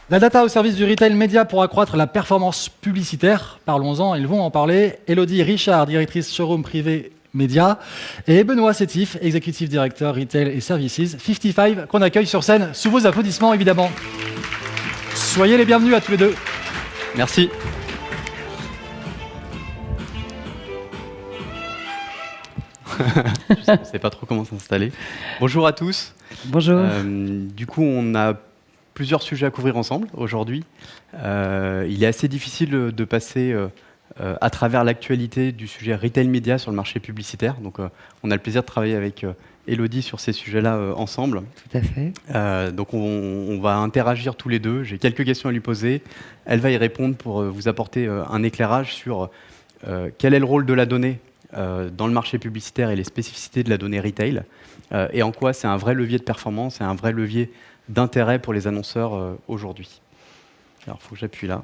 La data au service du retail média pour accroître la performance publicitaire. Parlons-en, ils vont en parler. Élodie Richard, directrice showroom privé média, et Benoît Sétif, executive director retail et services 55, qu'on accueille sur scène sous vos applaudissements évidemment. Soyez les bienvenus à tous les deux. Merci. Je ne sais pas trop comment s'installer. Bonjour à tous. Bonjour. Du coup, on a plusieurs sujets à couvrir ensemble aujourd'hui. Il est assez difficile de passer à travers l'actualité du sujet retail média sur le marché publicitaire. Donc, on a le plaisir de travailler avec Élodie sur ces sujets-là ensemble. Tout à fait. Donc, on va interagir tous les deux. J'ai quelques questions à lui poser. Elle va y répondre pour vous apporter un éclairage sur quel est le rôle de la donnée dans le marché publicitaire et les spécificités de la donnée retail, et en quoi c'est un vrai levier de performance et un vrai levier d'intérêt pour les annonceurs aujourd'hui. Alors, il faut que j'appuie là.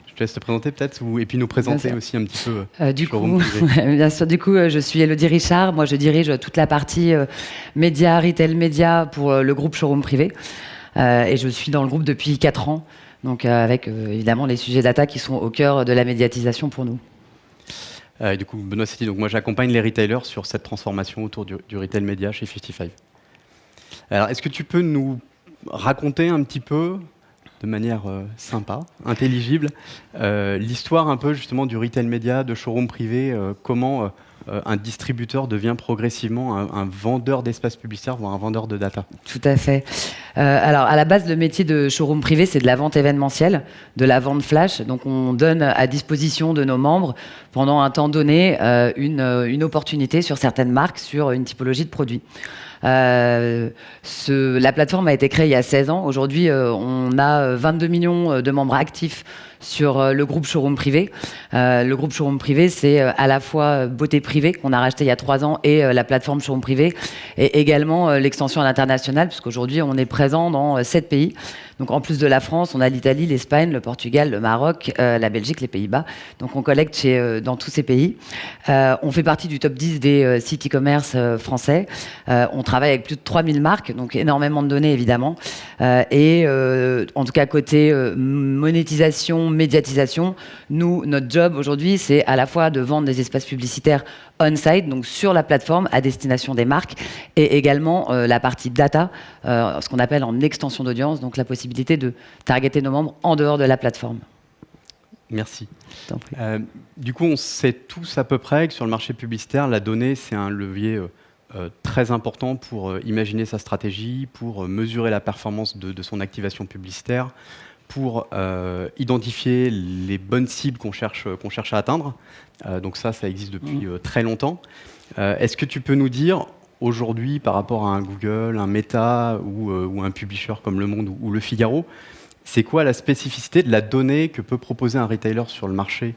Je te laisse te présenter peut-être, et puis nous présenter aussi un petit peu. Du coup, bien sûr, je suis Élodie Richard. Moi, je dirige toute la partie média, retail média pour le groupe Showroom Privé. Et je suis dans le groupe depuis 4 ans, donc avec évidemment les sujets data qui sont au cœur de la médiatisation pour nous. Du coup, Benoît Sétif, donc moi j'accompagne les retailers sur cette transformation autour du retail média chez 55. Alors, est-ce que tu peux nous raconter un petit peu, de manière sympa, intelligible, l'histoire un peu justement du retail média, de showroom privé, comment un distributeur devient progressivement un vendeur d'espace publicitaire, voire un vendeur de data? Tout à fait. Alors, à la base, le métier de showroom privé, c'est de la vente événementielle, de la vente flash. Donc, on donne à disposition de nos membres, pendant un temps donné, une opportunité sur certaines marques, sur une typologie de produits. La plateforme a été créée il y a 16 ans. Aujourd'hui, on a 22 millions de membres actifs sur le groupe Showroom Privé. Le groupe Showroom Privé, c'est à la fois Beauté Privée, qu'on a racheté il y a 3 ans, et la plateforme Showroom Privé, et également l'extension à l'international, puisqu'aujourd'hui, on est présent dans 7 pays. Donc, en plus de la France, on a l'Italie, l'Espagne, le Portugal, le Maroc, la Belgique, les Pays-Bas. Donc, on collecte dans tous ces pays. On fait partie du top 10 des sites e-commerce français. On travaille avec plus de 3000 marques, donc énormément de données, évidemment. En tout cas, côté monétisation, médiatisation, nous, notre job aujourd'hui, c'est à la fois de vendre des espaces publicitaires on-site, donc sur la plateforme à destination des marques, et également la partie data, ce qu'on appelle en extension d'audience, donc la possibilité de targeter nos membres en dehors de la plateforme. Merci. Du coup, on sait tous à peu près que sur le marché publicitaire, la donnée, c'est un levier très important pour imaginer sa stratégie, pour mesurer la performance de son activation publicitaire, pour identifier les bonnes cibles qu'on cherche à atteindre. Donc ça existe depuis très longtemps. Est-ce que tu peux nous dire, aujourd'hui, par rapport à un Google, un Meta ou un publisher comme Le Monde ou Le Figaro, c'est quoi la spécificité de la donnée que peut proposer un retailer sur le marché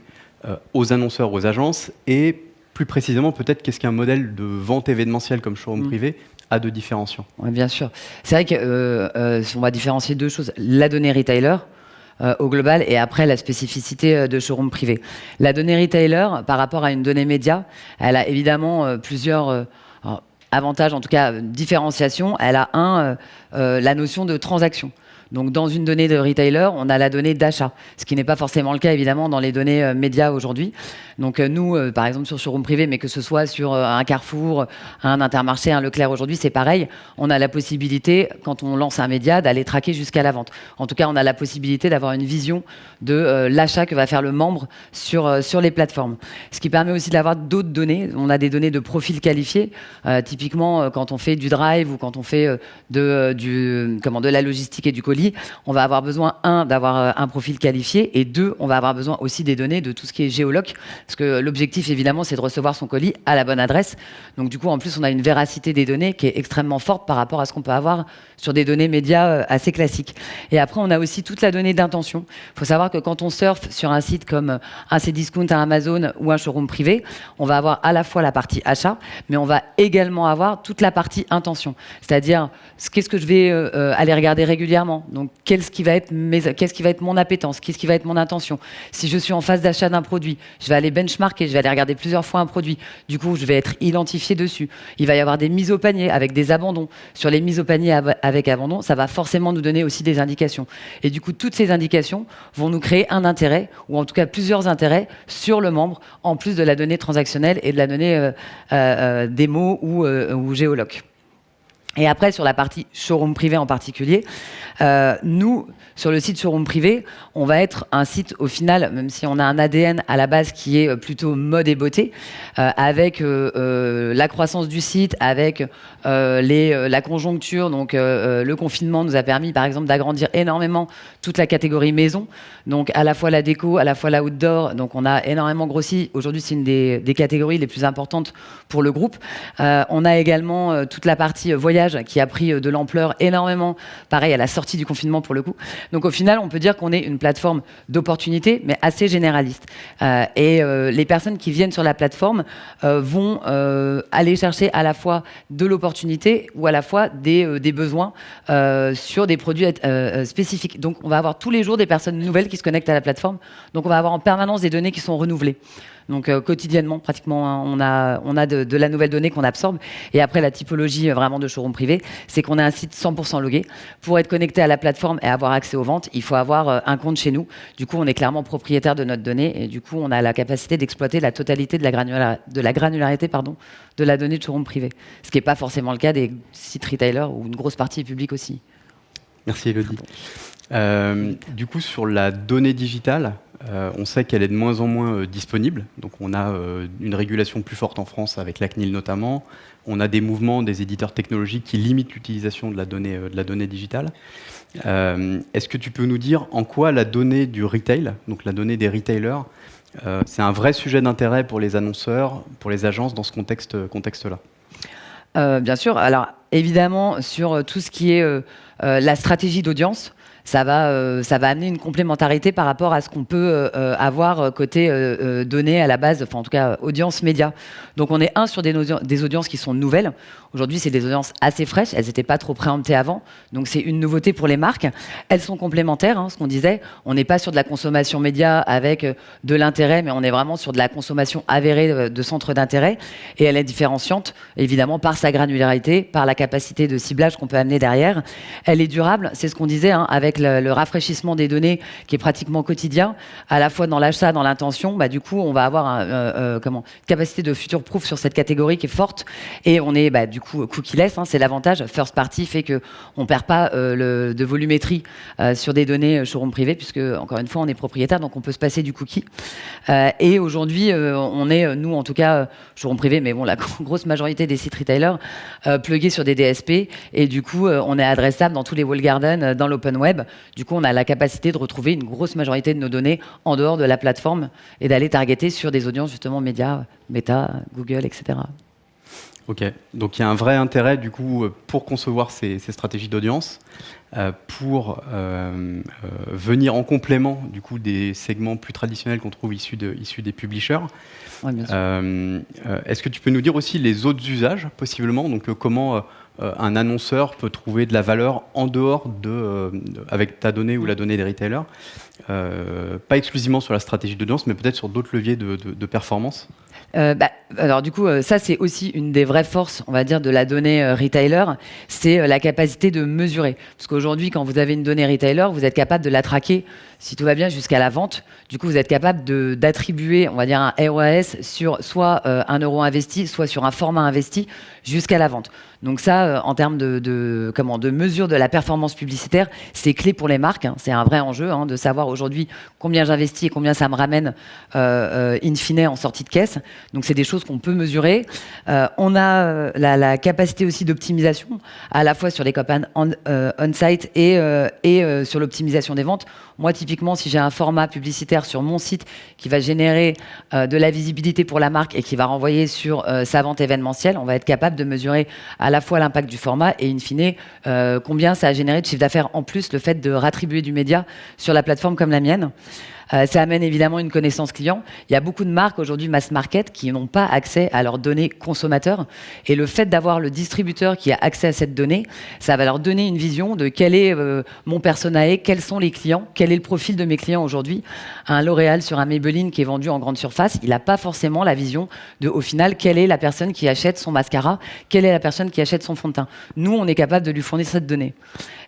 aux annonceurs, aux agences, et plus précisément, peut-être, qu'est-ce qu'un modèle de vente événementielle comme showroom privé a de différenciant? Oui, bien sûr. C'est vrai qu'on va différencier 2 choses. La donnée retailer, au global, et après la spécificité de showroom privé. La donnée retailer, par rapport à une donnée média, elle a évidemment plusieurs avantages, en tout cas différenciation. Elle a la notion de transaction. Donc, dans une donnée de retailer, on a la donnée d'achat, ce qui n'est pas forcément le cas, évidemment, dans les données médias aujourd'hui. Donc, nous, par exemple, sur Showroom Privé, mais que ce soit sur un Carrefour, un Intermarché, un Leclerc aujourd'hui, c'est pareil. On a la possibilité, quand on lance un média, d'aller traquer jusqu'à la vente. En tout cas, on a la possibilité d'avoir une vision de l'achat que va faire le membre sur les plateformes. Ce qui permet aussi d'avoir d'autres données. On a des données de profil qualifié. Typiquement, quand on fait du drive ou quand on fait de la logistique et du colis, on va avoir besoin, d'avoir un profil qualifié, et 2, on va avoir besoin aussi des données de tout ce qui est géoloc, parce que l'objectif, évidemment, c'est de recevoir son colis à la bonne adresse. Donc, du coup, en plus, on a une véracité des données qui est extrêmement forte par rapport à ce qu'on peut avoir sur des données médias assez classiques. Et après, on a aussi toute la donnée d'intention. Il faut savoir que quand on surfe sur un site comme un Cdiscount, un Amazon ou un showroom privé, on va avoir à la fois la partie achat, mais on va également avoir toute la partie intention. C'est-à-dire, qu'est-ce que je vais aller regarder régulièrement? Donc, qu'est-ce qui va être mon appétence? Qu'est-ce qui va être mon intention? Si je suis en phase d'achat d'un produit, je vais aller benchmarker, je vais aller regarder plusieurs fois un produit. Du coup, je vais être identifié dessus. Il va y avoir des mises au panier avec des abandons. Sur les mises au panier avec abandon, ça va forcément nous donner aussi des indications. Et du coup, toutes ces indications vont nous créer un intérêt, ou en tout cas plusieurs intérêts sur le membre, en plus de la donnée transactionnelle et de la donnée démo ou géoloc. Et après, sur la partie showroom privé en particulier, nous, sur le site showroom privé, on va être un site, au final, même si on a un ADN à la base qui est plutôt mode et beauté, avec la croissance du site, avec la conjoncture. Donc, le confinement nous a permis, par exemple, d'agrandir énormément toute la catégorie maison. Donc, à la fois la déco, à la fois la outdoor. Donc, on a énormément grossi. Aujourd'hui, c'est une des catégories les plus importantes pour le groupe. On a également toute la partie voyage qui a pris de l'ampleur énormément, pareil à la sortie du confinement pour le coup. Donc au final, on peut dire qu'on est une plateforme d'opportunités, mais assez généraliste. Les personnes qui viennent sur la plateforme vont aller chercher à la fois de l'opportunité ou à la fois des besoins sur des produits spécifiques. Donc on va avoir tous les jours des personnes nouvelles qui se connectent à la plateforme. Donc on va avoir en permanence des données qui sont renouvelées. Donc quotidiennement, pratiquement, on a de la nouvelle donnée qu'on absorbe. Et après, la typologie vraiment de showroom privé, c'est qu'on a un site 100% logué. Pour être connecté à la plateforme et avoir accès aux ventes, il faut avoir un compte chez nous. Du coup, on est clairement propriétaire de notre donnée et du coup, on a la capacité d'exploiter la totalité de la granularité de la donnée de showroom privé. Ce qui n'est pas forcément le cas des sites retailers où une grosse partie est publique aussi. Merci Elodie. Du coup, sur la donnée digitale, on sait qu'elle est de moins en moins disponible. Donc, on a une régulation plus forte en France avec la CNIL notamment. On a des mouvements des éditeurs technologiques qui limitent l'utilisation de la donnée digitale. Est-ce que tu peux nous dire en quoi la donnée du retail, donc la donnée des retailers, c'est un vrai sujet d'intérêt pour les annonceurs, pour les agences dans ce contexte-là? Bien sûr. Alors, évidemment, sur tout ce qui est la stratégie d'audience, ça va amener une complémentarité par rapport à ce qu'on peut avoir côté données à la base, enfin en tout cas audience média. Donc on est sur des audiences qui sont nouvelles. Aujourd'hui, c'est des audiences assez fraîches. Elles n'étaient pas trop préemptées avant. Donc c'est une nouveauté pour les marques. Elles sont complémentaires, ce qu'on disait. On n'est pas sur de la consommation média avec de l'intérêt, mais on est vraiment sur de la consommation avérée de centres d'intérêt. Et elle est différenciante, évidemment, par sa granularité, par la capacité de ciblage qu'on peut amener derrière. Elle est durable, c'est ce qu'on disait, avec le rafraîchissement des données qui est pratiquement quotidien, à la fois dans l'achat, dans l'intention. Du coup, on va avoir une capacité de future-proof sur cette catégorie qui est forte. Et on est du coup cookie-less, c'est l'avantage. First party fait qu'on ne perd pas de volumétrie sur des données showroom privé, puisque, encore une fois, on est propriétaire, donc on peut se passer du cookie. Et aujourd'hui, on est, nous, en tout cas, showroom privé, mais bon, la grosse majorité des sites retailers, plugués sur des DSP. Et du coup, on est adressable dans tous les wall gardens, dans l'open web. Du coup, on a la capacité de retrouver une grosse majorité de nos données en dehors de la plateforme et d'aller targeter sur des audiences, justement, médias, Meta, Google, etc. Ok, donc il y a un vrai intérêt du coup pour concevoir ces stratégies d'audience, pour venir en complément du coup des segments plus traditionnels qu'on trouve issus des publishers. Ouais, bien sûr. Est-ce que tu peux nous dire aussi les autres usages possiblement, donc comment un annonceur peut trouver de la valeur en dehors avec ta donnée ou la donnée des retailers, pas exclusivement sur la stratégie d'audience, mais peut-être sur d'autres leviers de performance? Alors du coup, ça c'est aussi une des vraies forces, on va dire, de la donnée retailer, c'est la capacité de mesurer. Parce qu'aujourd'hui, quand vous avez une donnée retailer, vous êtes capable de la traquer, si tout va bien, jusqu'à la vente. Du coup, vous êtes capable d'attribuer, on va dire, un ROAS sur soit un euro investi, soit sur un format investi, jusqu'à la vente. Donc ça, en termes de mesure de la performance publicitaire, c'est clé pour les marques. C'est un vrai enjeu de savoir aujourd'hui combien j'investis et combien ça me ramène in fine en sortie de caisse. Donc c'est des choses qu'on peut mesurer. On a la capacité aussi d'optimisation, à la fois sur les campagnes on-site et sur l'optimisation des ventes. Moi, typiquement, si j'ai un format publicitaire sur mon site qui va générer de la visibilité pour la marque et qui va renvoyer sur sa vente événementielle, on va être capable de mesurer à la fois l'impact du format et in fine combien ça a généré de chiffre d'affaires en plus, le fait de rattribuer du média sur la plateforme comme la mienne. Ça amène évidemment une connaissance client. Il y a beaucoup de marques aujourd'hui mass market qui n'ont pas accès à leurs données consommateurs. Et le fait d'avoir le distributeur qui a accès à cette donnée, ça va leur donner une vision de quel est mon personae, quels sont les clients, quel est le profil de mes clients aujourd'hui. Un L'Oréal sur un Maybelline qui est vendu en grande surface, il n'a pas forcément la vision de, au final, quelle est la personne qui achète son mascara, quelle est la personne qui achète son fond de teint. Nous, on est capable de lui fournir cette donnée.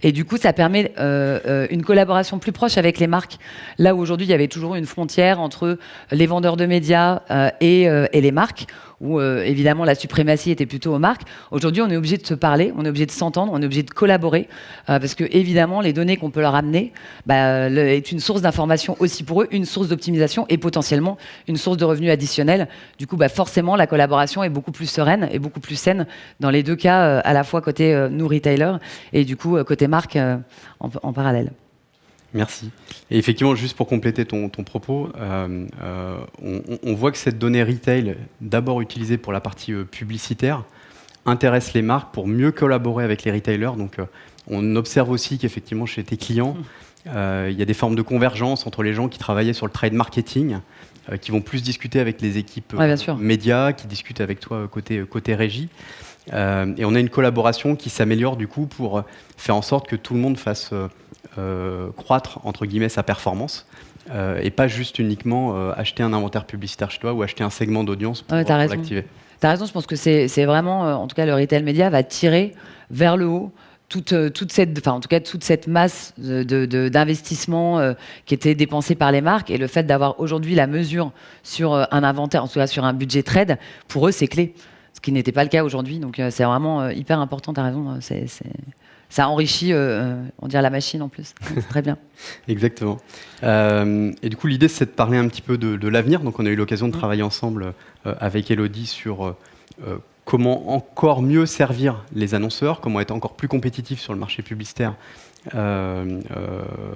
Et du coup, ça permet une collaboration plus proche avec les marques. Là où aujourd'hui, il y avait toujours une frontière entre les vendeurs de médias et les marques, où évidemment la suprématie était plutôt aux marques. Aujourd'hui, on est obligé de se parler, on est obligé de s'entendre, on est obligé de collaborer, parce que évidemment, les données qu'on peut leur amener est une source d'information aussi pour eux, une source d'optimisation et potentiellement une source de revenus additionnels. Du coup, forcément, la collaboration est beaucoup plus sereine et beaucoup plus saine dans les deux cas, à la fois côté nous, retailer, et du coup, côté marque en parallèle. Merci. Et effectivement, juste pour compléter ton propos, on voit que cette donnée retail, d'abord utilisée pour la partie publicitaire, intéresse les marques pour mieux collaborer avec les retailers. Donc, on observe aussi qu'effectivement, chez tes clients, il y a des formes de convergence entre les gens qui travaillaient sur le trade marketing, qui vont plus discuter avec les équipes médias, qui discutent avec toi côté régie. Et on a une collaboration qui s'améliore du coup pour faire en sorte que tout le monde fasse croître entre guillemets sa performance et pas juste uniquement acheter un inventaire publicitaire chez toi ou acheter un segment d'audience pour l'activer. T'as raison, je pense que c'est vraiment, en tout cas le retail média va tirer vers le haut toute cette masse d'investissement qui était dépensée par les marques, et le fait d'avoir aujourd'hui la mesure sur un inventaire, en tout cas sur un budget trade, pour eux c'est clé. Ce qui n'était pas le cas aujourd'hui, donc c'est vraiment hyper important, tu as raison, ça enrichit on dirait la machine en plus, c'est très bien. Exactement. Et du coup l'idée c'est de parler un petit peu de l'avenir, donc on a eu l'occasion de travailler ensemble avec Elodie sur comment encore mieux servir les annonceurs, comment être encore plus compétitif sur le marché publicitaire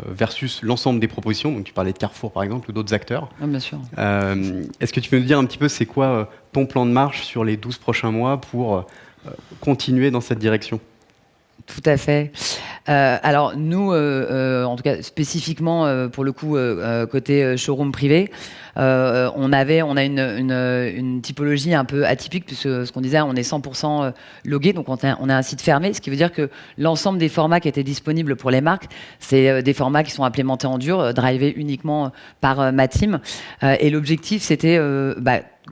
versus l'ensemble des propositions. Donc tu parlais de Carrefour par exemple ou d'autres acteurs. Ah, bien sûr. Est-ce que tu peux nous dire un petit peu c'est quoi ton plan de marche sur les 12 prochains mois pour continuer dans cette direction ? Tout à fait. Alors nous, en tout cas spécifiquement pour le coup côté showroom privé, on a une typologie un peu atypique puisque ce qu'on disait, on est 100% logué, donc on a un site fermé, ce qui veut dire que l'ensemble des formats qui étaient disponibles pour les marques, c'est des formats qui sont implémentés en dur, drivés uniquement par ma team. Et l'objectif, c'était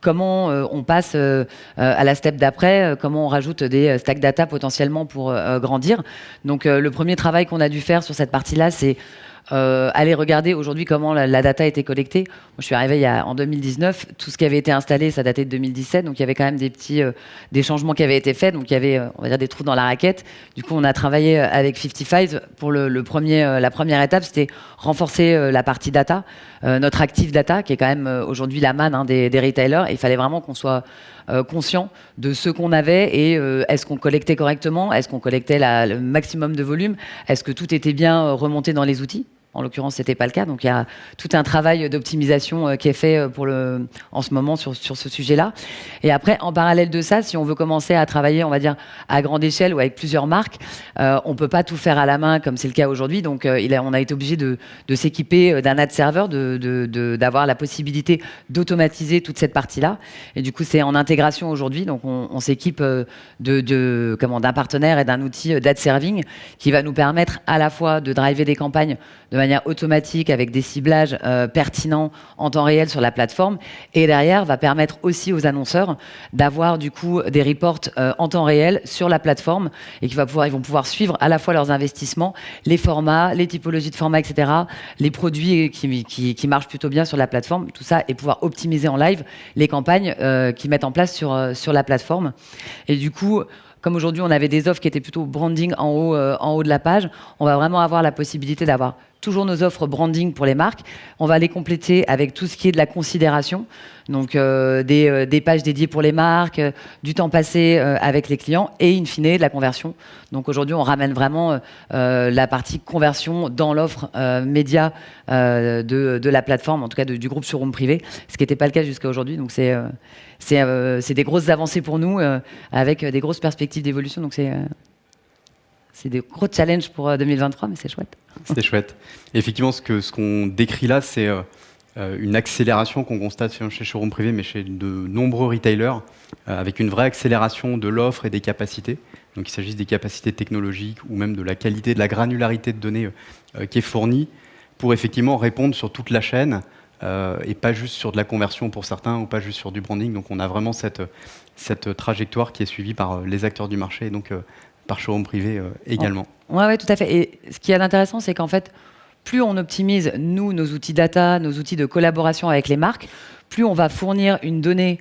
comment on passe à la step d'après, comment on rajoute des stack data potentiellement pour grandir. Donc le premier travail qu'on a dû faire sur cette partie-là, c'est aller regarder aujourd'hui comment la data était collectée. Moi, je suis arrivée en 2019, tout ce qui avait été installé, ça datait de 2017, donc il y avait quand même des changements qui avaient été faits, donc il y avait, on va dire, des trous dans la raquette. Du coup, on a travaillé avec 55 pour la première étape, c'était renforcer la partie data, notre active data, qui est quand même aujourd'hui la manne des retailers, et il fallait vraiment qu'on soit conscient de ce qu'on avait et est-ce qu'on collectait correctement, est-ce qu'on collectait le maximum de volume, est-ce que tout était bien remonté dans les outils. En l'occurrence, c'était pas le cas. Donc, il y a tout un travail d'optimisation qui est fait en ce moment sur ce sujet-là. Et après, en parallèle de ça, si on veut commencer à travailler, on va dire, à grande échelle ou avec plusieurs marques, on peut pas tout faire à la main comme c'est le cas aujourd'hui. Donc, on a été obligé de s'équiper d'un ad server, d'avoir la possibilité d'automatiser toute cette partie-là. Et du coup, c'est en intégration aujourd'hui. Donc, on s'équipe d'un partenaire et d'un outil d'ad serving qui va nous permettre à la fois de driver des campagnes de manière automatique avec des ciblages pertinents en temps réel sur la plateforme, et derrière va permettre aussi aux annonceurs d'avoir du coup des reports en temps réel sur la plateforme, et ils vont pouvoir suivre à la fois leurs investissements, les formats, les typologies de formats, etc., les produits qui marchent plutôt bien sur la plateforme, tout ça, et pouvoir optimiser en live les campagnes qu'ils mettent en place sur la plateforme. Et du coup, comme aujourd'hui on avait des offres qui étaient plutôt branding en haut de la page, on va vraiment avoir la possibilité d'avoir toujours nos offres branding pour les marques. On va les compléter avec tout ce qui est de la considération, donc des pages dédiées pour les marques, du temps passé avec les clients et in fine de la conversion. Donc aujourd'hui, on ramène vraiment la partie conversion dans l'offre média de la plateforme, en tout cas du groupe showroom privé, ce qui n'était pas le cas jusqu'à aujourd'hui. Donc c'est des grosses avancées pour nous avec des grosses perspectives d'évolution. Donc c'est des gros challenges pour 2023, mais c'est chouette. C'est chouette. Et effectivement, ce qu'on décrit là, c'est une accélération qu'on constate chez Showroom Privé, mais chez de nombreux retailers, avec une vraie accélération de l'offre et des capacités. Donc il s'agisse des capacités technologiques ou même de la qualité, de la granularité de données qui est fournie pour effectivement répondre sur toute la chaîne et pas juste sur de la conversion pour certains ou pas juste sur du branding. Donc on a vraiment cette trajectoire qui est suivie par les acteurs du marché et donc par Showroom Privé également. Oui, tout à fait. Et ce qui est intéressant, c'est qu'en fait, plus on optimise, nous, nos outils data, nos outils de collaboration avec les marques, plus on va fournir une donnée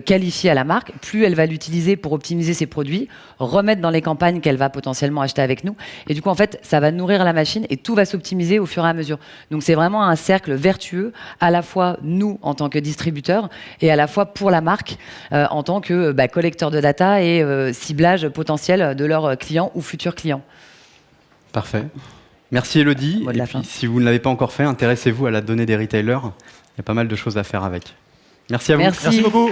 qualifiée à la marque, plus elle va l'utiliser pour optimiser ses produits, remettre dans les campagnes qu'elle va potentiellement acheter avec nous. Et du coup, en fait, ça va nourrir la machine et tout va s'optimiser au fur et à mesure. Donc, c'est vraiment un cercle vertueux, à la fois nous, en tant que distributeurs, et à la fois pour la marque, en tant que collecteur de data et ciblage potentiel de leurs clients ou futurs clients. Parfait. Merci Elodie. Et puis, si vous ne l'avez pas encore fait, intéressez-vous à la donnée des retailers. Il y a pas mal de choses à faire avec. Merci à vous. Merci beaucoup.